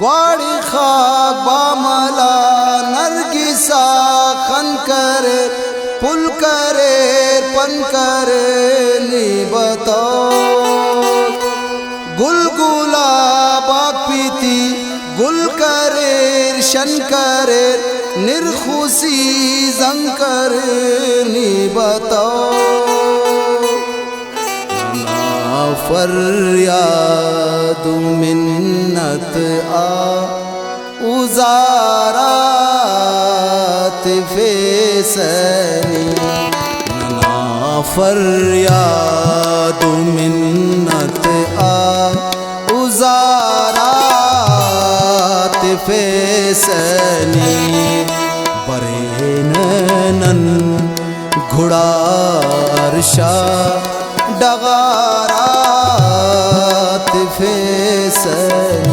ग्वाड़ी खाक बामला नरगिसा खन करे पुल करे पन करे नी बताओ गुलगुला बाग पीती गुल करे शन करे निर्खुशी जंग करे नी बताओ फरियाद मिन्नत आ उजारात फेसनी ना फरियाद मिन्नत आ उजारात फेसनी बरेनन घुड़ा अरशा डगारात फेसन